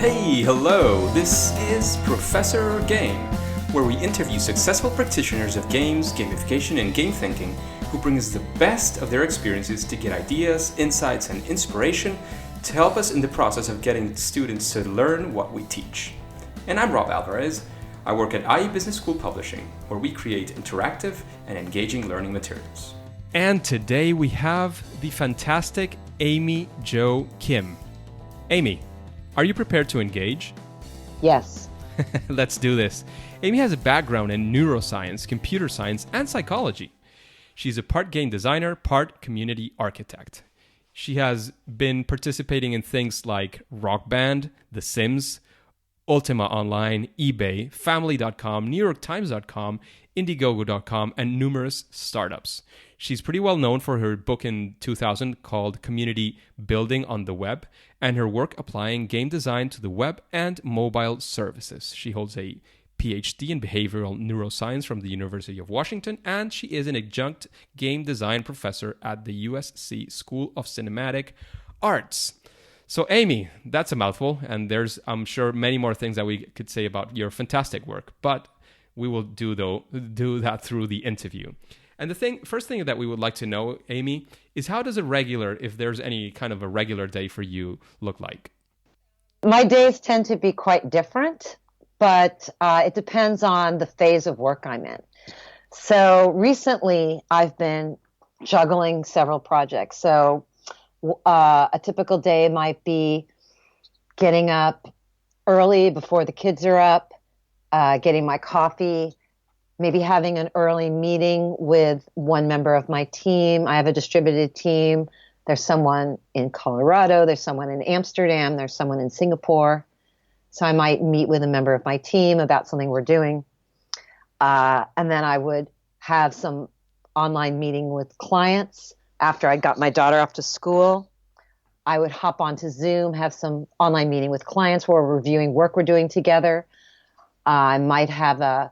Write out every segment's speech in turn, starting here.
Hey, hello, this is Professor Game, where we interview successful practitioners of games, gamification, and game thinking who bring us the best of their experiences to get ideas, insights, and inspiration to help us in the process of getting students to learn what we teach. And I'm Rob Alvarez. I work at IE Business School Publishing, where we create interactive and engaging learning materials. And today we have the fantastic Amy Jo Kim. Amy, are you prepared to engage? Yes. Let's do this. Amy has a background in neuroscience, computer science, and psychology. She's a part game designer, part community architect. She has been participating in things like Rock Band, The Sims, Ultima Online, eBay, Family.com, NewYorkTimes.com, Indiegogo.com, and numerous startups. She's pretty well known for her book in 2000 called Community Building on the Web and her work applying game design to the web and mobile services. She holds a Ph.D. in Behavioral Neuroscience from the University of Washington, and she is an adjunct game design professor at the USC School of Cinematic Arts. So Amy, that's a mouthful, and there's, I'm sure, many more things that we could say about your fantastic work, but we will do that through the interview. And the first thing that we would like to know, Amy, is how does a regular, if there's any kind of a regular day for you, look like? My days tend to be quite different, but it depends on the phase of work I'm in. So recently, I've been juggling several projects. So a typical day might be getting up early before the kids are up, getting my coffee, maybe having an early meeting with one member of my team. I have a distributed team. There's someone in Colorado, there's someone in Amsterdam, there's someone in Singapore. So I might meet with a member of my team about something we're doing. And then I would have some online meeting with clients. After I got my daughter off to school, I would hop onto Zoom, have some online meeting with clients where we're reviewing work we're doing together. I might have a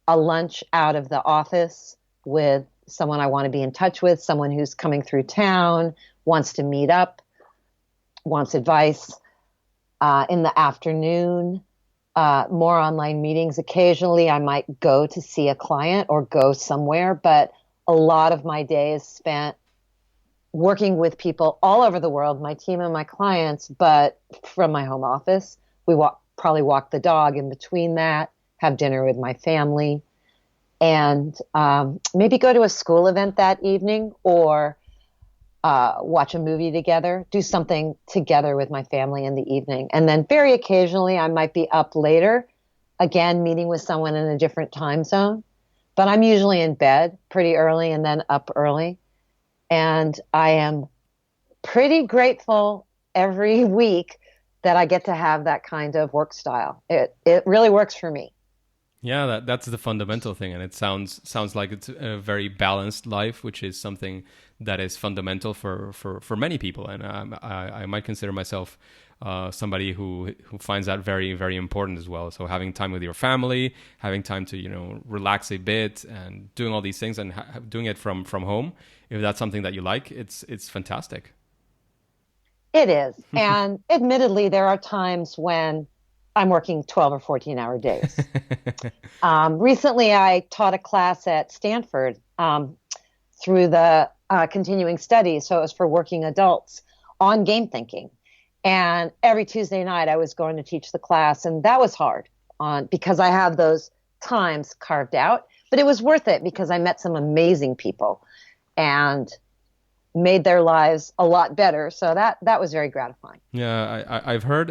lunch out of the office with someone I want to be in touch with, someone who's coming through town, wants to meet up, wants advice. In the afternoon, more online meetings. Occasionally, I might go to see a client or go somewhere, but a lot of my day is spent working with people all over the world, my team and my clients, but from my home office. We probably walk the dog in between that, have dinner with my family, and maybe go to a school event that evening or watch a movie together, do something together with my family in the evening. And then very occasionally I might be up later, again, meeting with someone in a different time zone. But I'm usually in bed pretty early and then up early. And I am pretty grateful every week that I get to have that kind of work style. It really works for me. Yeah, that's the fundamental thing, and it sounds like it's a very balanced life, which is something that is fundamental for many people. And I might consider myself somebody who finds that very, very important as well. So having time with your family, having time to relax a bit, and doing all these things, and doing it from home, if that's something that you like, it's fantastic. It is, and admittedly, there are times when I'm working 12 or 14-hour days. Recently, I taught a class at Stanford through the continuing studies, so it was for working adults, on game thinking. And every Tuesday night, I was going to teach the class, and that was hard because I have those times carved out. But it was worth it because I met some amazing people and made their lives a lot better. So that was very gratifying. Yeah, I've heard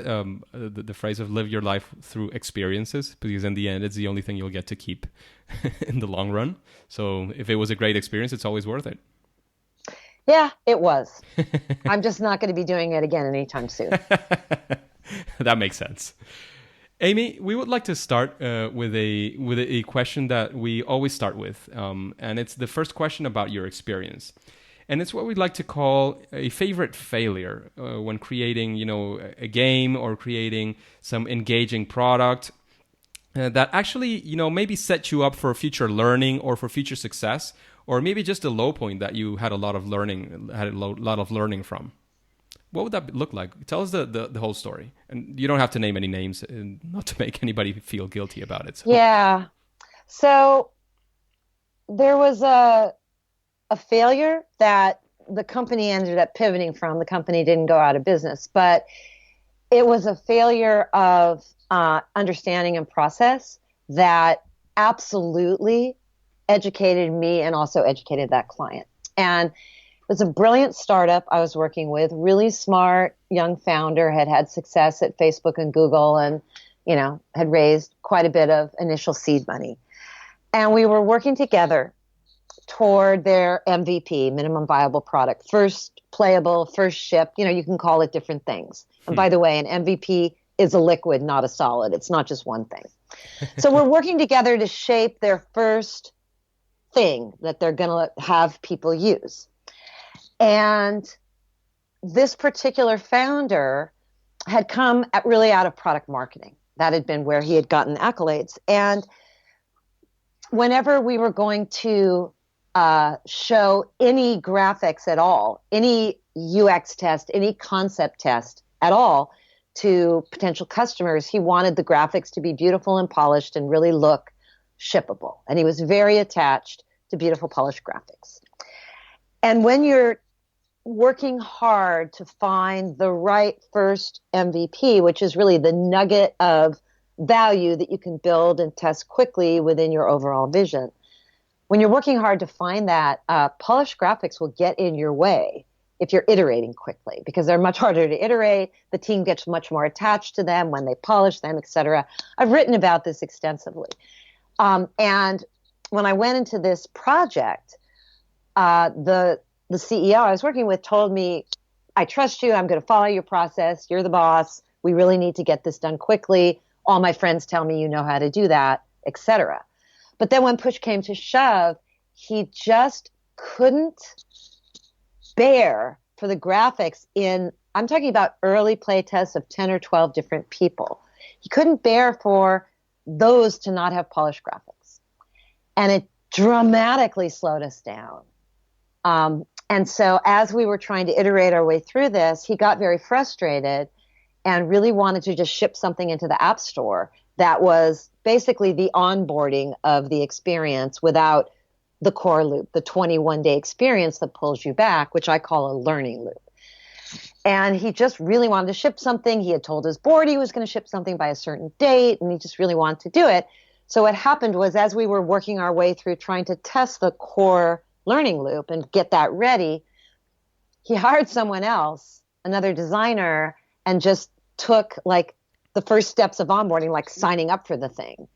the phrase of live your life through experiences, because in the end, it's the only thing you'll get to keep in the long run. So if it was a great experience, it's always worth it. Yeah, it was. I'm just not going to be doing it again anytime soon. That makes sense. Amy, we would like to start with a question that we always start with, and it's the first question about your experience. And it's what we'd like to call a favorite failure when creating, a game or creating some engaging product that actually, maybe set you up for future learning or for future success, or maybe just a low point that you had a lot of learning from. What would that look like? Tell us the whole story. And you don't have to name any names, and not to make anybody feel guilty about it. So. Yeah. So there was a failure that the company ended up pivoting from. The company didn't go out of business, but it was a failure of understanding and process that absolutely educated me and also educated that client. And it was a brilliant startup I was working with, really smart young founder, had success at Facebook and Google, and had raised quite a bit of initial seed money. And we were working together toward their MVP, minimum viable product, first playable, first ship. You can call it different things. And by the way, an MVP is a liquid, not a solid. It's not just one thing. So we're working together to shape their first thing that they're going to have people use. And this particular founder had come really out of product marketing. That had been where he had gotten accolades. And whenever we were going to show any graphics at all, any UX test, any concept test at all to potential customers, he wanted the graphics to be beautiful and polished and really look shippable. And he was very attached to beautiful, polished graphics. And when you're working hard to find the right first MVP, which is really the nugget of value that you can build and test quickly within your overall vision, when you're working hard to find that, polished graphics will get in your way if you're iterating quickly, because they're much harder to iterate. The team gets much more attached to them when they polish them, etc. I've written about this extensively. And when I went into this project, the CEO I was working with told me, I trust you. I'm going to follow your process. You're the boss. We really need to get this done quickly. All my friends tell me you know how to do that, etc. But then when push came to shove, he just couldn't bear for the graphics I'm talking about early play tests of 10 or 12 different people. He couldn't bear for those to not have polished graphics. And it dramatically slowed us down. And so as we were trying to iterate our way through this, he got very frustrated and really wanted to just ship something into the App Store that was basically the onboarding of the experience without the core loop, the 21-day experience that pulls you back, which I call a learning loop. And he just really wanted to ship something. He had told his board he was going to ship something by a certain date, and he just really wanted to do it. So what happened was, as we were working our way through trying to test the core learning loop and get that ready, he hired someone else, another designer, and just took like the first steps of onboarding, like signing up for the thing,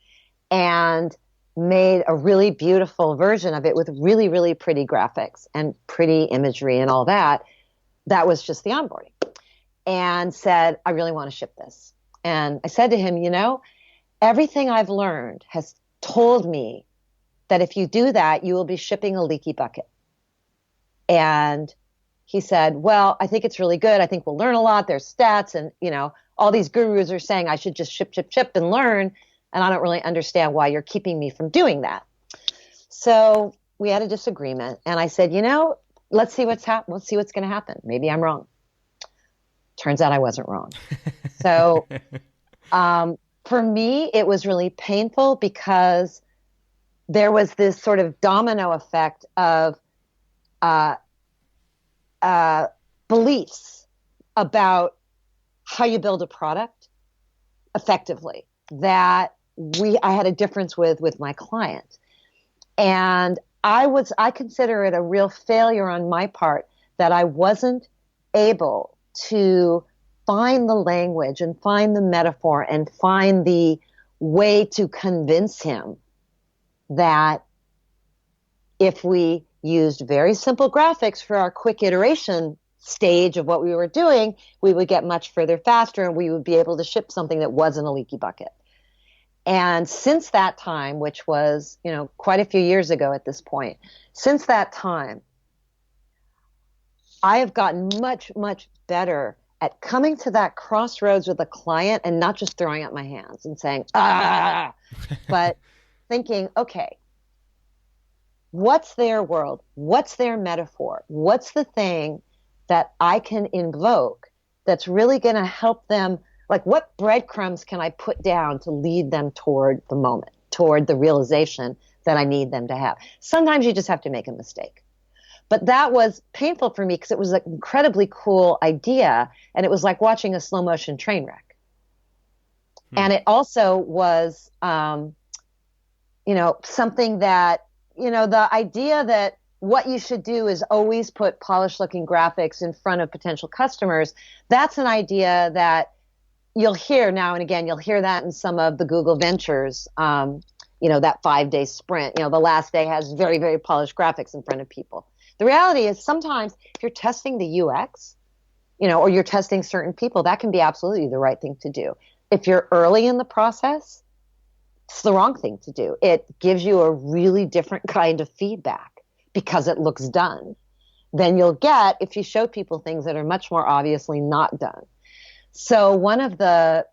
and made a really beautiful version of it with really, really pretty graphics and pretty imagery and all that. That was just the onboarding. And said, I really want to ship this. And I said to him, everything I've learned has told me that if you do that, you will be shipping a leaky bucket. And he said, well, I think it's really good. I think we'll learn a lot. There's stats and, all these gurus are saying I should just ship and learn. And I don't really understand why you're keeping me from doing that. So we had a disagreement. And I said, let's see what's let's see what's going to happen. Maybe I'm wrong. Turns out I wasn't wrong. So for me, it was really painful because there was this sort of domino effect of beliefs about how you build a product effectively that I had a difference with my client. And I consider it a real failure on my part that I wasn't able to find the language and find the metaphor and find the way to convince him that if we used very simple graphics for our quick iteration stage of what we were doing, we would get much further faster and we would be able to ship something that wasn't a leaky bucket. And since that time, which was, quite a few years ago at this point, since that time, I have gotten much, much better at coming to that crossroads with a client and not just throwing up my hands and saying, but thinking, okay, what's their world? What's their metaphor? What's the thing that I can invoke that's really going to help them. Like, what breadcrumbs can I put down to lead them toward the moment, toward the realization that I need them to have? Sometimes you just have to make a mistake. But that was painful for me because it was an incredibly cool idea. And it was like watching a slow motion train wreck. And it also was, something that, the idea that what you should do is always put polished looking graphics in front of potential customers. That's an idea that you'll hear now and again. You'll hear that in some of the Google Ventures, that 5-day sprint. The last day has very, very polished graphics in front of people. The reality is sometimes if you're testing the UX, or you're testing certain people, that can be absolutely the right thing to do. If you're early in the process, it's the wrong thing to do. It gives you a really different kind of feedback because it looks done than you'll get if you show people things that are much more obviously not done. So one of the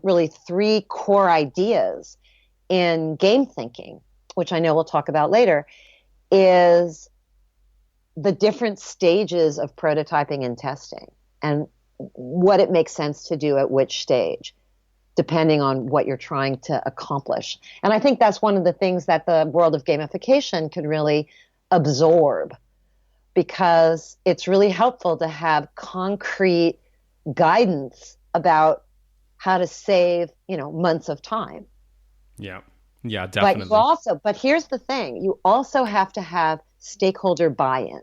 really 3 core ideas in game thinking, which I know we'll talk about later, is the different stages of prototyping and testing and what it makes sense to do at which stage, depending on what you're trying to accomplish. And I think that's one of the things that the world of gamification can really absorb, because it's really helpful to have concrete guidance about how to save, months of time. Yeah. Yeah, definitely. But here's the thing. You also have to have stakeholder buy-in,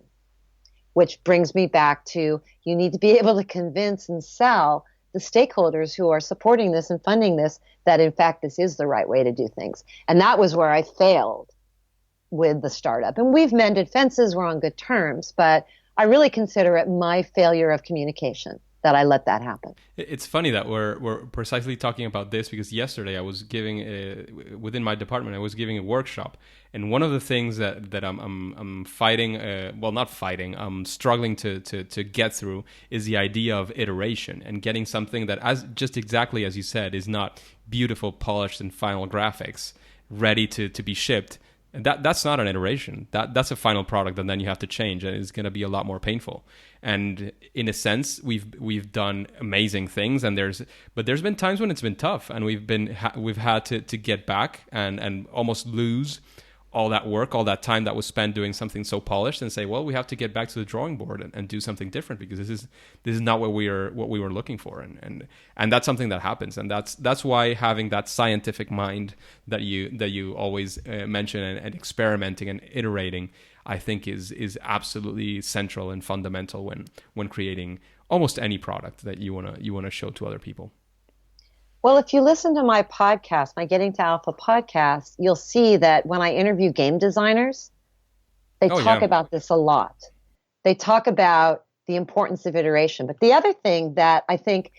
which brings me back to you need to be able to convince and sell the stakeholders who are supporting this and funding this that, in fact, this is the right way to do things. And that was where I failed with the startup. And we've mended fences. We're on good terms. But I really consider it my failure of communication that I let that happen. It's funny that we're precisely talking about this because yesterday I was giving within my department I was giving a workshop, and one of the things that I'm fighting, not fighting, I'm struggling to get through is the idea of iteration and getting something that, as just exactly as you said, is not beautiful, polished, and final graphics ready to be shipped. And that's not an iteration. That's a final product, and then you have to change, and it's going to be a lot more painful. And in a sense, we've done amazing things, but there's been times when it's been tough, and we've had to get back and almost lose all that work, all that time that was spent doing something so polished, and say, well, we have to get back to the drawing board and do something different because this is not what we were looking for, and that's something that happens, and that's why having that scientific mind that you always mention and experimenting and iterating, I think is absolutely central and fundamental when creating almost any product that you wanna show to other people. Well, if you listen to my podcast, my Getting to Alpha podcast, you'll see that when I interview game designers, they talk about this a lot. They talk about the importance of iteration. But the other thing that I think,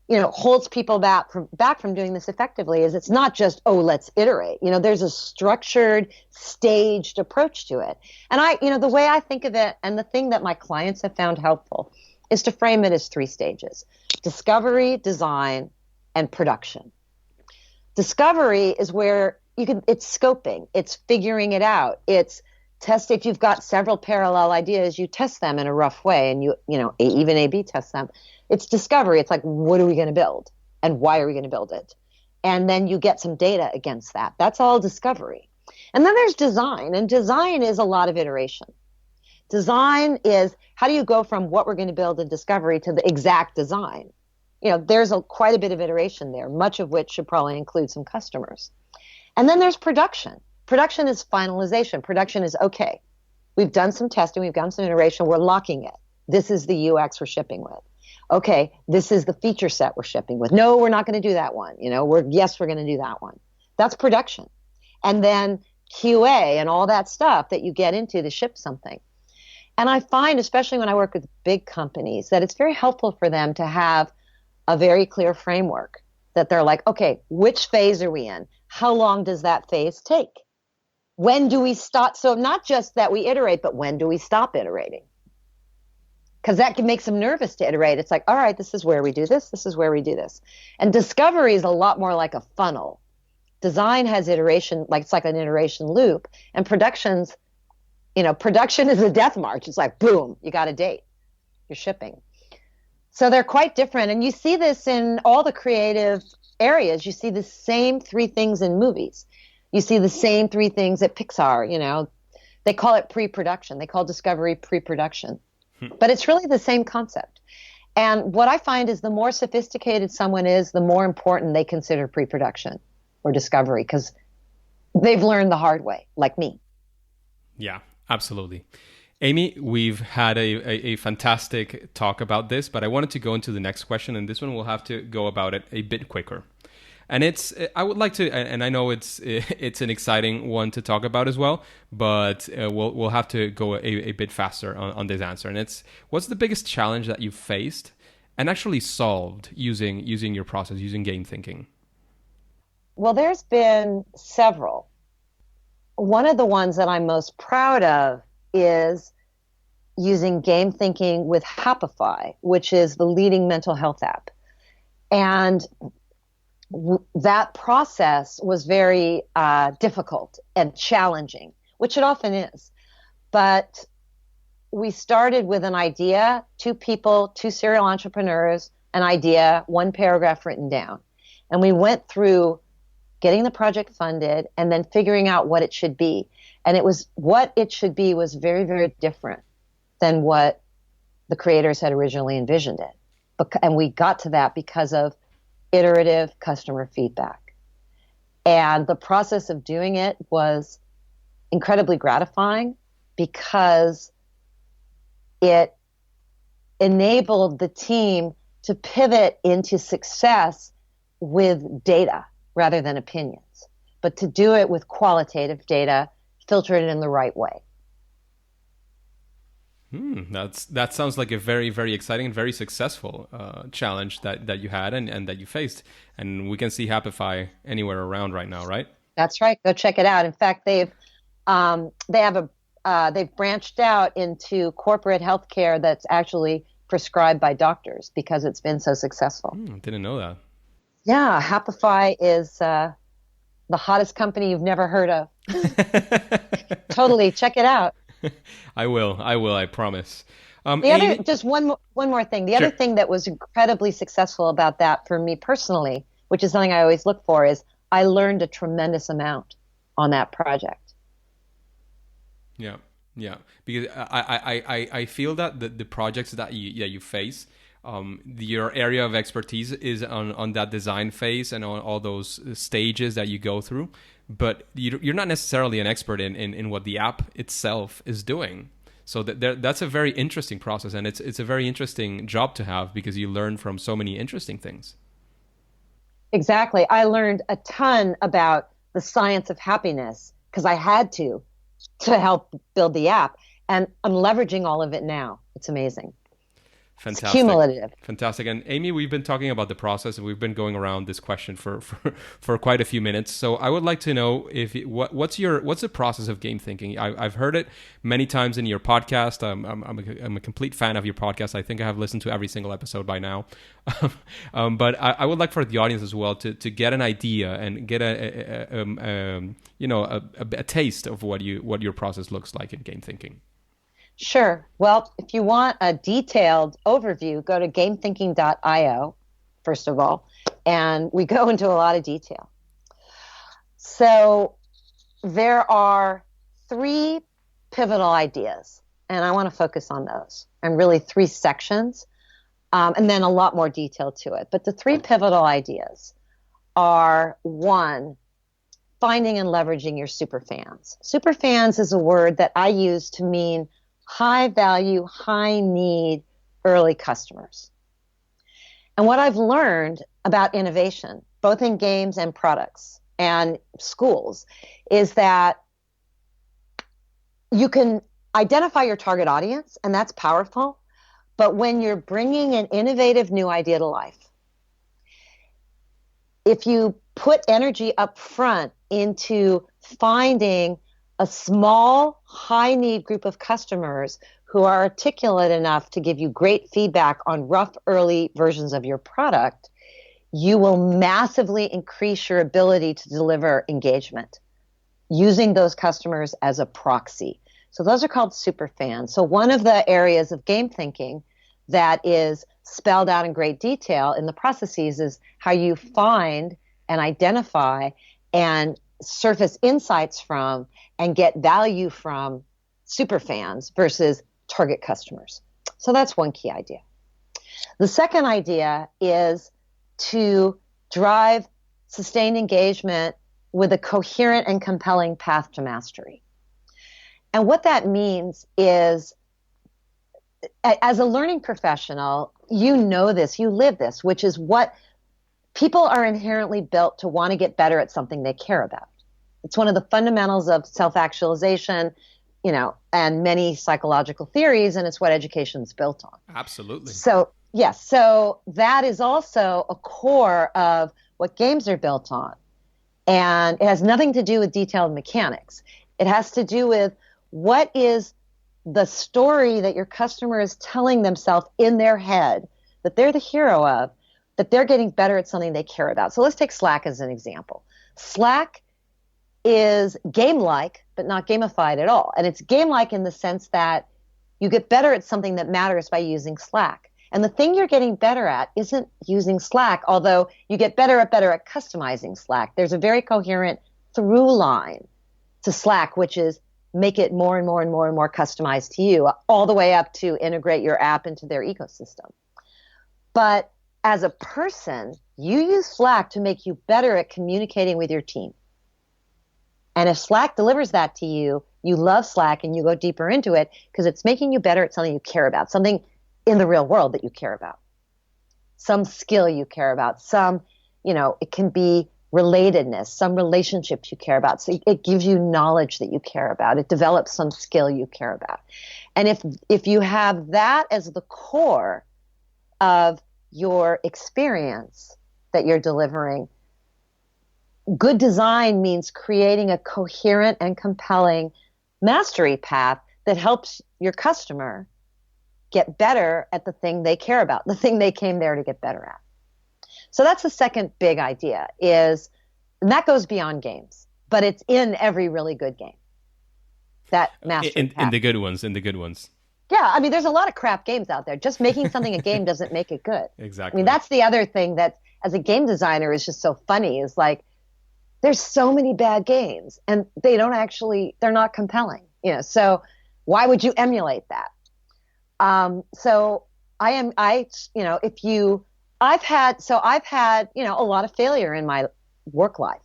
holds people back from doing this effectively is it's not just, let's iterate. There's a structured, staged approach to it. And the way I think of it, and the thing that my clients have found helpful, is to frame it as 3 stages: discovery, design, and production. Discovery is where it's scoping, it's figuring it out, it's test. If you've got several parallel ideas, you test them in a rough way, and even A/B test them. It's discovery. It's like, what are we going to build, and why are we going to build it? And then you get some data against that. That's all discovery. And then there's design, and design is a lot of iteration. Design is how do you go from what we're going to build in discovery to the exact design? There's quite a bit of iteration there, much of which should probably include some customers. And then there's production. Production is finalization. Production is, okay, we've done some testing, we've done some iteration, we're locking it. This is the UX we're shipping with. Okay, this is the feature set we're shipping with. No, we're not going to do that one. We're going to do that one. That's production. And then QA and all that stuff that you get into to ship something. And I find, especially when I work with big companies, that it's very helpful for them to have a very clear framework that they're like, okay, which phase are we in? How long does that phase take? When do we stop? So not just that we iterate, but when do we stop iterating? Because that can make them nervous to iterate. It's like, all right, this is where we do this. This is where we do this. And discovery is a lot more like a funnel. Design has iteration, it's like an iteration loop. And production is a death march. It's like, boom, you got a date. You're shipping. So they're quite different. And you see this in all the creative areas. You see the same three things in movies. You see the same three things at Pixar, you know. They call it pre-production. They call discovery pre-production. But it's really the same concept. And what I find is the more sophisticated someone is, the more important they consider pre-production or discovery, because they've learned the hard way, like me. Yeah, absolutely. Amy, we've had a fantastic talk about this, but I wanted to go into the next question, and this one we'll have to go about it a bit quicker. And I would like to, and I know it's an exciting one to talk about as well, but we'll have to go a bit faster on this answer. And it's, what's the biggest challenge that you've faced and actually solved using your process, using game thinking? Well, there's been several. One of the ones that I'm most proud of is using game thinking with Happify, which is the leading mental health app. And that process was very difficult and challenging, which it often is. But we started with an idea, two people, two serial entrepreneurs, an idea, one paragraph written down. And we went through getting the project funded and then figuring out what it should be. And what it should be was very, very different than what the creators had originally envisioned it. And we got to that because of iterative customer feedback. And the process of doing it was incredibly gratifying because it enabled the team to pivot into success with data rather than opinions, but to do it with qualitative data, filtered in the right way. That sounds like a very, very exciting and very successful challenge that you had and that you faced. And we can see Happify anywhere around right now, right? That's right. Go check it out. In fact, they've branched out into corporate healthcare that's actually prescribed by doctors because it's been so successful. Didn't know that. Yeah, Happify is the hottest company you've never heard of. Totally, check it out. I will, I promise. Just one more thing. The other thing that was incredibly successful about that for me personally, which is something I always look for, is I learned a tremendous amount on that project. Yeah, because I feel that the projects that you face, your area of expertise is on that design phase and on all those stages that you go through. But you're not necessarily an expert in what the app itself is doing. So that's a very interesting process, and it's a very interesting job to have because you learn from so many interesting things. Exactly. I learned a ton about the science of happiness because I had to help build the app, and I'm leveraging all of it now. It's amazing. Fantastic. It's cumulative. Fantastic. And Amy, we've been talking about the process, and we've been going around this question for quite a few minutes. So I would like to know what's the process of game thinking? I've heard it many times in your podcast. I'm a complete fan of your podcast. I think I have listened to every single episode by now. But I would like for the audience as well to get an idea and get a taste of what your process looks like in game thinking. Sure. Well, if you want a detailed overview, go to gamethinking.io, first of all, and we go into a lot of detail. So there are 3 pivotal ideas, and I want to focus on those, and really 3 sections, and then a lot more detail to it. But the 3 pivotal ideas are, 1, finding and leveraging your superfans. Superfans is a word that I use to mean high value, high need early customers. And what I've learned about innovation, both in games and products and schools, is that you can identify your target audience, and that's powerful. But when you're bringing an innovative new idea to life, if you put energy up front into finding a small, high-need group of customers who are articulate enough to give you great feedback on rough early versions of your product, you will massively increase your ability to deliver engagement using those customers as a proxy. So those are called superfans. So one of the areas of game thinking that is spelled out in great detail in the processes is how you find and identify and surface insights from and get value from superfans versus target customers. So that's one key idea. The second idea is to drive sustained engagement with a coherent and compelling path to mastery. And what that means is, as a learning professional, you know this, you live this, which is what people are inherently built to want to get better at something they care about. It's one of the fundamentals of self-actualization, and many psychological theories, and it's what education is built on. Absolutely. So, yes, so that is also a core of what games are built on. And it has nothing to do with detailed mechanics. It has to do with what is the story that your customer is telling themselves in their head that they're the hero of, that they're getting better at something they care about. So let's take Slack as an example. Slack is game-like, but not gamified at all. And it's game-like in the sense that you get better at something that matters by using Slack. And the thing you're getting better at isn't using Slack, although you get better at customizing Slack. There's a very coherent through line to Slack, which is make it more and more and more and more customized to you, all the way up to integrate your app into their ecosystem. But as a person, you use Slack to make you better at communicating with your team. And if Slack delivers that to you, you love Slack and you go deeper into it because it's making you better at something you care about, something in the real world that you care about, some skill you care about, it can be relatedness, some relationships you care about. So it gives you knowledge that you care about. It develops some skill you care about. And if you have that as the core of your experience that you're delivering, good design means creating a coherent and compelling mastery path that helps your customer get better at the thing they care about, the thing they came there to get better at. So that's the second big idea and that goes beyond games, but it's in every really good game. That mastery path. In the good ones. Yeah, I mean, there's a lot of crap games out there. Just making something a game doesn't make it good. Exactly. I mean, that's the other thing that, as a game designer, is just so funny, is like, there's so many bad games, and they're not compelling. So why would you emulate that? I've had a lot of failure in my work life,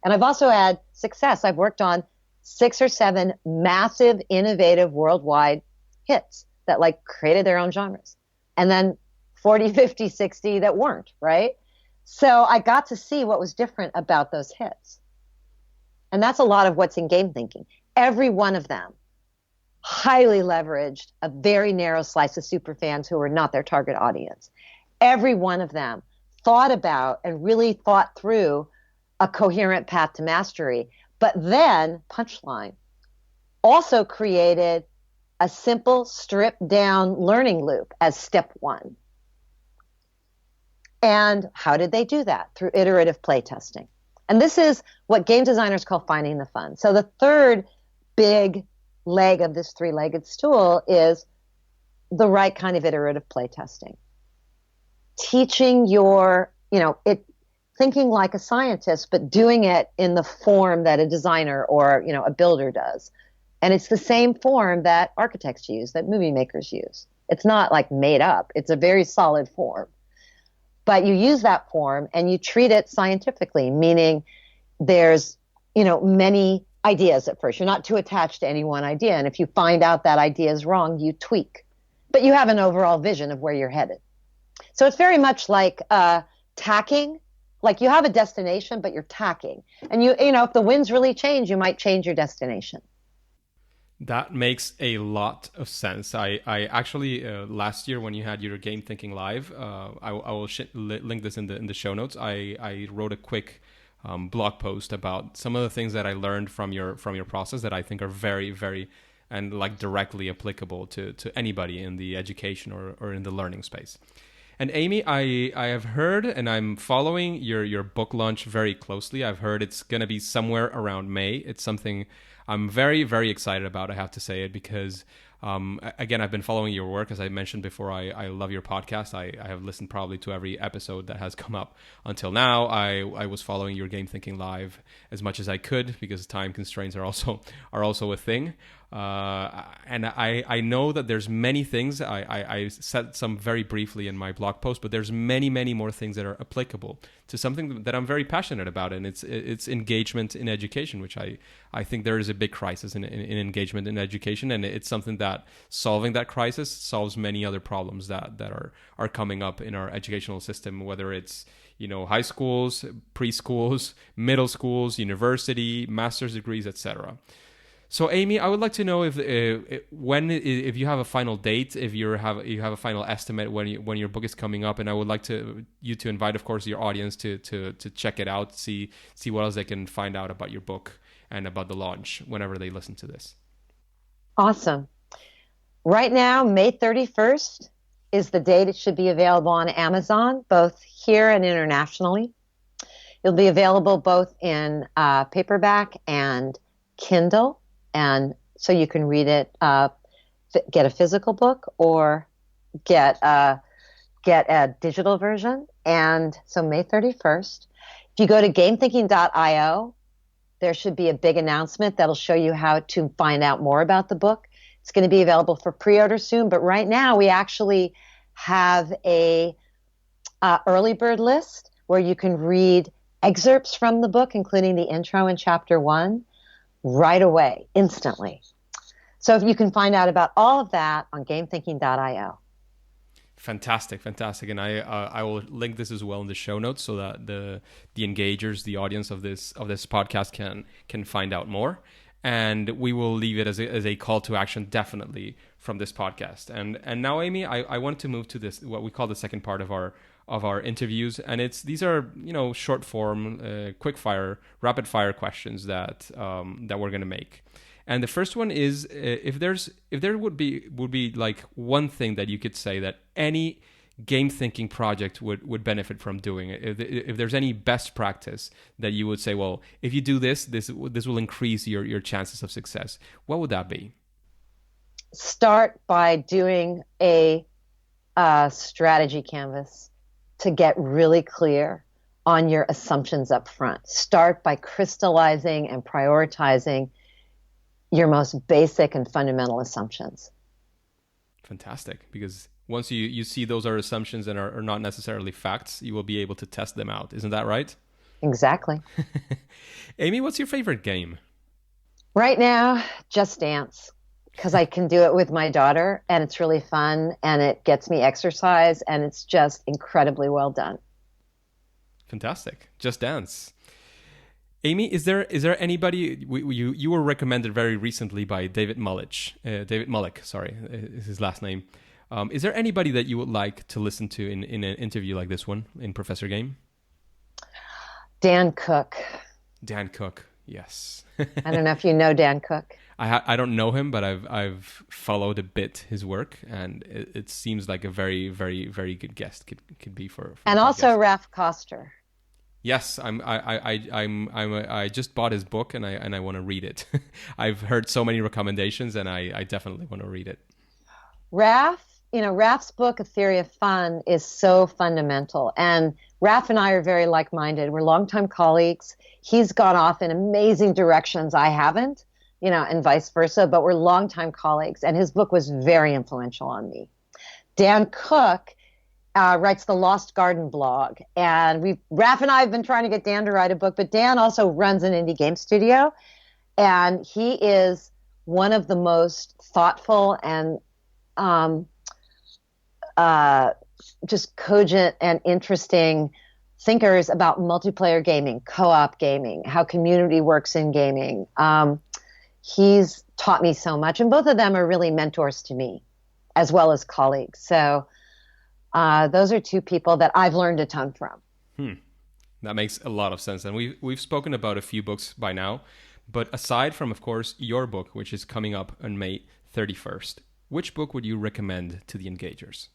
and I've also had success. I've worked on 6 or 7 massive, innovative, worldwide hits that created their own genres, and then 40, 50, 60 that weren't, right? So I got to see what was different about those hits. And that's a lot of what's in game thinking. Every one of them highly leveraged a very narrow slice of superfans who were not their target audience. Every one of them thought about and really thought through a coherent path to mastery, but then, punchline, also created a simple, stripped down learning loop as step 1. And how did they do that? Through iterative playtesting. And this is what game designers call finding the fun. So the third big leg of this 3-legged stool is the right kind of iterative playtesting. Teaching thinking like a scientist, but doing it in the form that a designer or, a builder does. And it's the same form that architects use, that movie makers use. It's not made up. It's a very solid form. But you use that form and you treat it scientifically, meaning there's, many ideas at first. You're not too attached to any one idea. And if you find out that idea is wrong, you tweak. But you have an overall vision of where you're headed. So it's very much like tacking. Like you have a destination, but you're tacking. And if the winds really change, you might change your destination. That makes a lot of sense. I actually last year when you had your game thinking live, I will link this in the show notes. I wrote a quick blog post about some of the things that I learned from your process that I think are very, very and directly applicable to anybody in the education or in the learning space. And Amy, I have heard, and I'm following your book launch very closely. I've heard it's going to be somewhere around May. It's something I'm very, very excited about, I have to say it, because Again, I've been following your work. As I mentioned before, I love your podcast. I have listened probably to every episode that has come up until now. I was following your Game Thinking Live as much as I could because time constraints are also a thing. And I know that there's many things. I said some very briefly in my blog post, but there's many more things that are applicable to something that I'm very passionate about, and it's engagement in education, which I think there is a big crisis in engagement in education, and it's something that solving that crisis solves many other problems that are coming up in our educational system, whether it's high schools, preschools, middle schools, university, master's degrees, etc. So, Amy, I would like to know if you have a final date, if you have a final estimate when your book is coming up, and I would like you to invite, of course, your audience to check it out, see what else they can find out about your book and about the launch whenever they listen to this. Awesome. Right now, May 31st is the date it should be available on Amazon, both here and internationally. It'll be available both in paperback and Kindle. And so you can read it, get a physical book or get a digital version. And so May 31st, if you go to gamethinking.io, there should be a big announcement that'll show you how to find out more about the book. It's going to be available for pre-order soon, but right now we actually have a early bird list where you can read excerpts from the book, including the intro in chapter 1. Right away, instantly. So if you can find out about all of that on gamethinking.io. Fantastic. And I will link this as well in the show notes so that the engagers, the audience of this podcast can find out more. And we will leave it as a call to action, definitely, from this podcast. And now, Amy, I want to move to this, what we call the second part of our interviews, and these are short form, quick fire, rapid fire questions that we're going to make. And the first one is if there would be like one thing that you could say that any game thinking project would benefit from doing, if there's any best practice that you would say, well, if you do this will increase your chances of success, what would that be? Start by doing a strategy canvas to get really clear on your assumptions up front. Start by crystallizing and prioritizing your most basic and fundamental assumptions. Fantastic, because once you see those are assumptions and are not necessarily facts, you will be able to test them out. Isn't that right? Exactly. Amy, what's your favorite game? Right now, Just Dance, because I can do it with my daughter, and it's really fun, and it gets me exercise, and it's just incredibly well done. Fantastic. Just Dance. Amy, is there anybody you were recommended very recently by David Mullich? David Mullich, sorry, is his last name. Is there anybody that you would like to listen to in an interview like this one in Professor Game? Dan Cook. Dan Cook, yes. I don't know if you know Dan Cook. I don't know him, but I've followed a bit his work, and it seems like a very, very, very good guest could be for and also guest. Ralph Koster. Yes, I just bought his book and I want to read it. I've heard so many recommendations, and I definitely want to read it. Ralph's book, A Theory of Fun, is so fundamental, and Ralph and I are very like-minded. We're longtime colleagues. He's gone off in amazing directions I haven't, and vice versa, but we're longtime colleagues, and his book was very influential on me. Dan Cook writes the Lost Garden blog, and Ralph and I have been trying to get Dan to write a book, but Dan also runs an indie game studio, and he is one of the most thoughtful and just cogent and interesting thinkers about multiplayer gaming, co-op gaming, how community works in gaming. He's taught me so much, and both of them are really mentors to me, as well as colleagues. So those are two people that I've learned a ton from. That makes a lot of sense. And we've spoken about a few books by now, but aside from, of course, your book, which is coming up on May 31st, which book would you recommend to the engagers?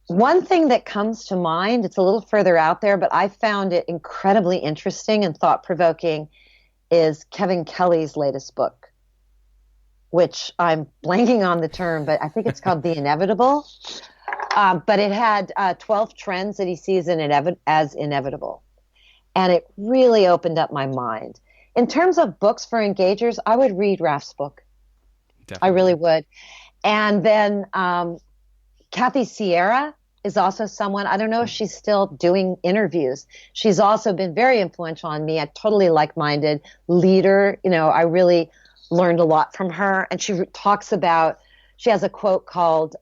One thing that comes to mind, it's a little further out there, but I found it incredibly interesting and thought-provoking, is Kevin Kelly's latest book. which I'm blanking on the term, but I think it's called The Inevitable. But it had 12 trends that he sees as inevitable. And it really opened up my mind. In terms of books for engagers, I would read Raf's book. Definitely. I really would. And then Kathy Sierra is also someone, I don't know if she's still doing interviews. She's also been very influential on me, a totally like-minded leader. I really learned a lot from her. And she talks about, she has a quote called,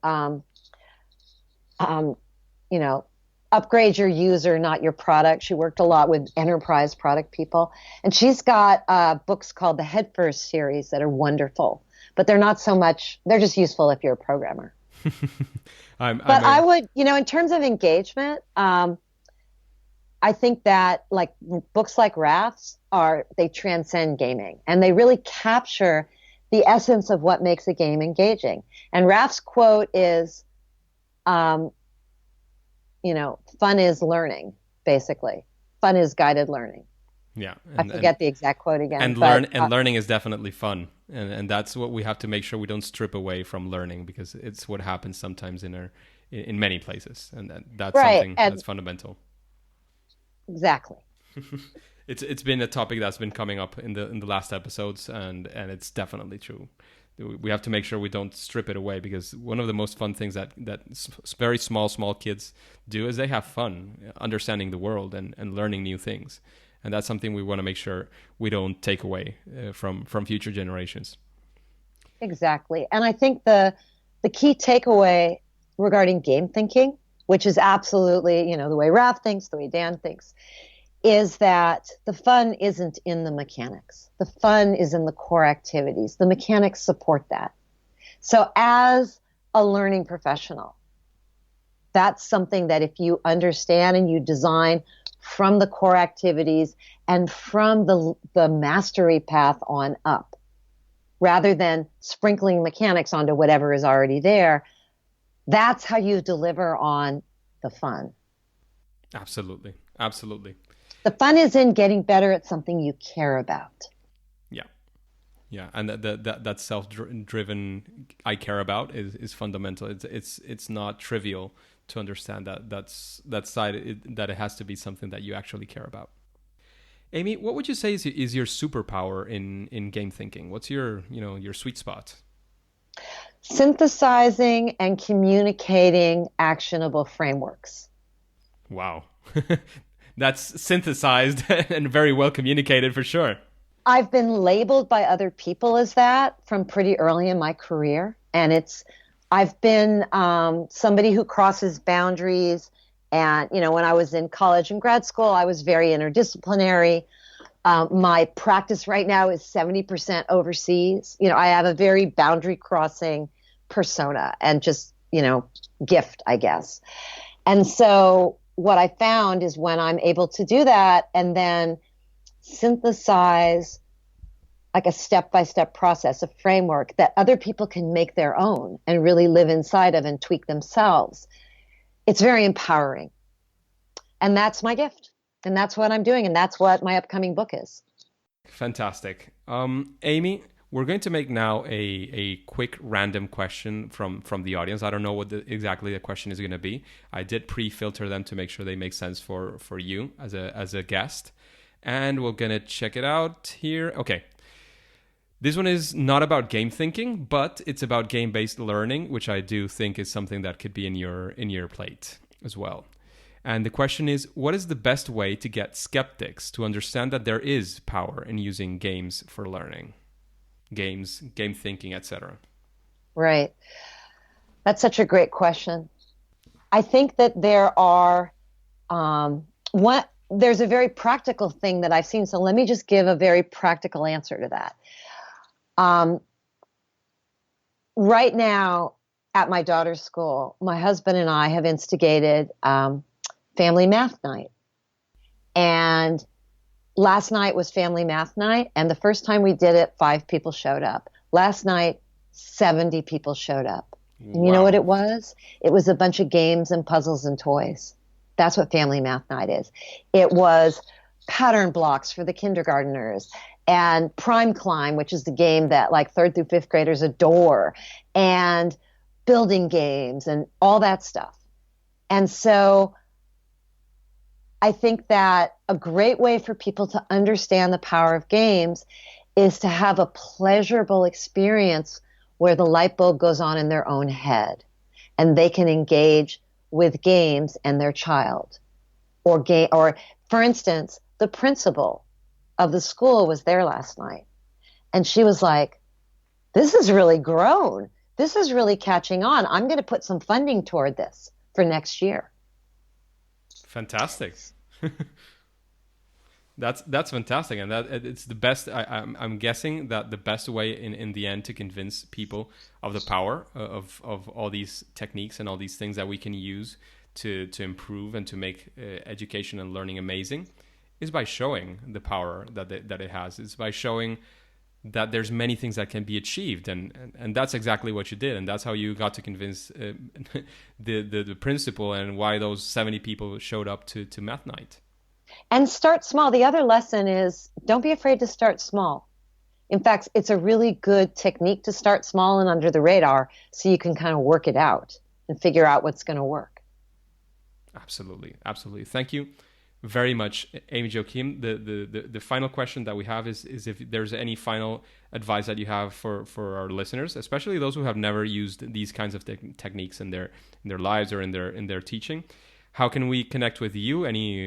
upgrade your user, not your product. She worked a lot with enterprise product people. And she's got books called the Head First series that are wonderful, but they're not so much, they're just useful if you're a programmer. I would, in terms of engagement, I think that like books like Raf's they transcend gaming and they really capture the essence of what makes a game engaging. And Raf's quote is, fun is learning, basically. Fun is guided learning. Yeah. I forget the exact quote again. And learning is definitely fun. And that's what we have to make sure we don't strip away from learning, because it's what happens sometimes in many places. And that's right. Something that's fundamental. Exactly. It's been a topic that's been coming up in the last episodes, and it's definitely true. We have to make sure we don't strip it away, because one of the most fun things that very small kids do is they have fun understanding the world and learning new things. And that's something we want to make sure we don't take away from future generations. Exactly. And I think the key takeaway regarding game thinking, which is absolutely, the way Raf thinks, the way Dan thinks, is that the fun isn't in the mechanics. The fun is in the core activities. The mechanics support that. So as a learning professional, that's something that if you understand and you design from the core activities and from the mastery path on up, rather than sprinkling mechanics onto whatever is already there, that's how you deliver on the fun. Absolutely. The fun is in getting better at something you care about. Yeah, and that self-driven I care about is fundamental. It's not trivial to understand that side, that it has to be something that you actually care about. Amy, what would you say is your superpower in game thinking? What's your sweet spot? Synthesizing and communicating actionable frameworks. Wow. That's synthesized and very well communicated for sure. I've been labeled by other people as that from pretty early in my career. And I've been somebody who crosses boundaries. And, when I was in college and grad school, I was very interdisciplinary. My practice right now is 70% overseas. I have a very boundary crossing persona and just, gift, I guess. And so what I found is when I'm able to do that and then synthesize like a step-by-step process, a framework that other people can make their own and really live inside of and tweak themselves, it's very empowering. And that's my gift. And that's what I'm doing. And that's what my upcoming book is. Fantastic. Amy, we're going to make now a quick random question from the audience. I don't know what exactly the question is going to be. I did pre-filter them to make sure they make sense for you as a guest. And we're going to check it out here. Okay. This one is not about game thinking, but it's about game-based learning, which I do think is something that could be in your plate as well. And the question is, what is the best way to get skeptics to understand that there is power in using games for learning? Games, game thinking, etc. Right. That's such a great question. I think that there are there's a very practical thing that I've seen. So let me just give a very practical answer to that. Right now at my daughter's school, my husband and I have instigated family math night. And last night was family math night. And the first time we did it, 5 people showed up. Last night, 70 people showed up. And you know what it was? It was a bunch of games and puzzles and toys. That's what family math night is. It was pattern blocks for the kindergartners and Prime Climb, which is the game that like 3rd through 5th graders adore, and building games and all that stuff. And so I think that a great way for people to understand the power of games is to have a pleasurable experience where the light bulb goes on in their own head and they can engage with games and their child. Or for instance, the principal of the school was there last night, and she was like, this has really grown. This is really catching on. I'm going to put some funding toward this for next year. Fantastic. That's fantastic, and that it's the best. I'm guessing that the best way in the end to convince people of the power of all these techniques and all these things that we can use to improve and to make education and learning amazing is by showing the power that it has. It's by showing that there's many things that can be achieved, and that's exactly what you did, and that's how you got to convince the principal and why those 70 people showed up to Math Night. And start small. The other lesson is don't be afraid to start small. In fact, it's a really good technique to start small and under the radar so you can kind of work it out and figure out what's going to work. Absolutely. Thank you very much, Amy Jo Kim. The final question that we have is if there's any final advice that you have for our listeners, especially those who have never used these kinds of techniques in their lives or in their teaching. How can we connect with you?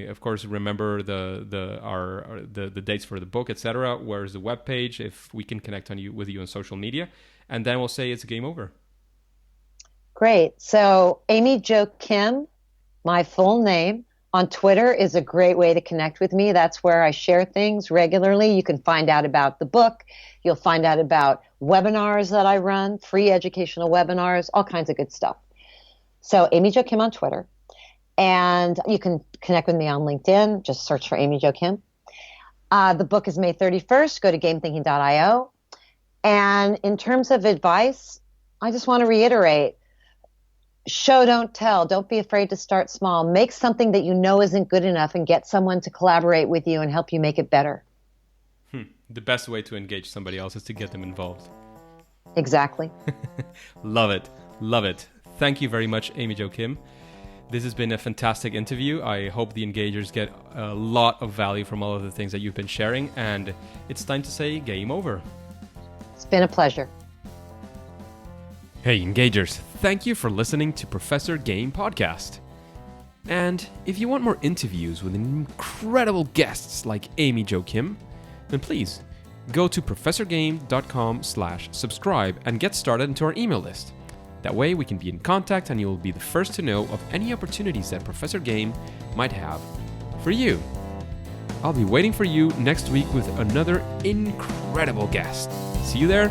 Of course, remember the dates for the book, etc. Where's the webpage? If we can connect with you on social media, and then we'll say it's game over. Great. So Amy Jo Kim, my full name, on Twitter is a great way to connect with me. That's where I share things regularly. You can find out about the book. You'll find out about webinars that I run, free educational webinars, all kinds of good stuff. So Amy Jo Kim on Twitter. And you can connect with me on LinkedIn. Just search for Amy Jo Kim. The book is May 31st. Go to gamethinking.io. And in terms of advice, I just want to reiterate, show, don't tell. Don't be afraid to start small. Make something that you know isn't good enough and get someone to collaborate with you and help you make it better. The best way to engage somebody else is to get them involved. Exactly. Love it. Thank you very much, Amy Jo Kim. This has been a fantastic interview. I hope the engagers get a lot of value from all of the things that you've been sharing, and it's time to say game over. It's been a pleasure. Hey, engagers, thank you for listening to Professor Game Podcast. And if you want more interviews with incredible guests like Amy Jo Kim, then please go to professorgame.com/subscribe and get started into our email list. That way we can be in contact and you will be the first to know of any opportunities that Professor Game might have for you. I'll be waiting for you next week with another incredible guest. See you there.